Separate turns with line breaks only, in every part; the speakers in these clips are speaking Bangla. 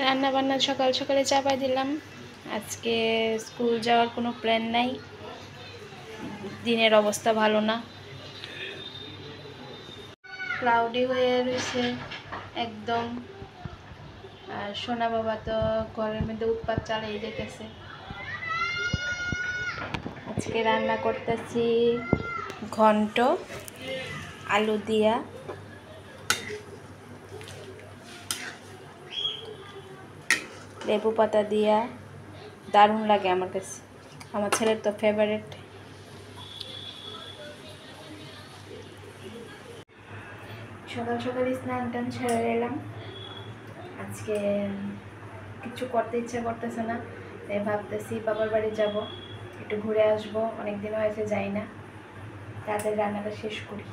রান্না বান্না সকাল সকালে চাপাই দিলাম। আজকে স্কুল যাওয়ার কোনো প্ল্যান নাই, দিনের অবস্থা ভালো না, ক্লাউডি হয়ে রয়েছে একদম। আর সোনা বাবা তো ঘরের মধ্যে উৎপাত চালাই যেতেছে। আজকে রান্না করতেছি ঘন্ট আলু দিয়া, লেবু পাতা দিয়া, দারুণ লাগে আমার কাছে, আমার ছেলের তো ফেভারিট। সকাল সকাল স্নান টান ছেড়ে এলাম। আজকে কিছু করতে ইচ্ছা করতেছে না, তাই ভাবতেছি বাবার বাড়ি যাব, একটু ঘুরে আসবো, অনেকদিন হয়েছে যাই না, তাদের রান্নাটা শেষ করি।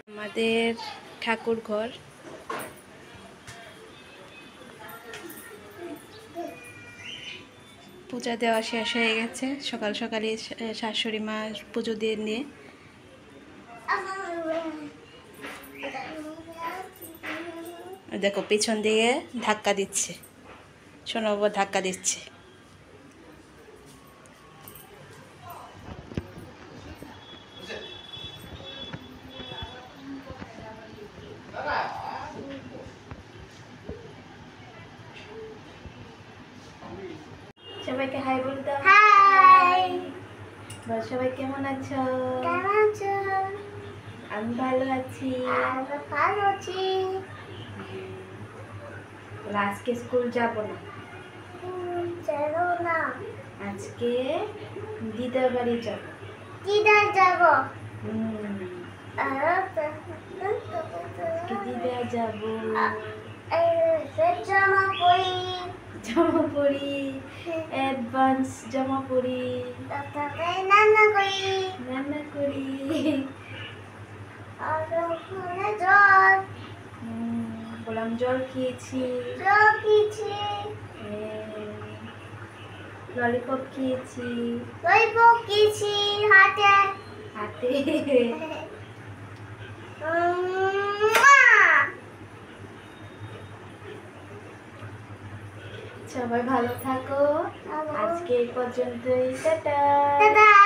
আমাদের ঠাকুর ঘর, পূজা দেওয়া শেষ হয়ে গেছে। সকাল সকালে শাশুড়ি মা পুজো দিয়ে নিয়ে দেখো পিছন দিকে ধাক্কা দিচ্ছে, সোনা বাবা ধাক্কা দিচ্ছে। সবাইকে হাই বলে দাও। হাই, সবাই কেমন আছো? কেমন আছো? আমি ভালো আছি। ভালো আছি। আজকে স্কুল যাব না, না আজকে দিদার বাড়ি যাব। দিদার যাব? দিদার যাব। জামা পরি, জামা পরি, অ্যাডভান্স জামা পরি, রান্না করি, রান্না করি। আর জল, বললাম জল খেয়েছি, জল খেয়েছি, ললিপপ খেয়েছি, ললিপপ খেয়েছি হাতে হাতে। সবাই ভালো থাকো, আজকে এই পর্যন্তই, টাটা।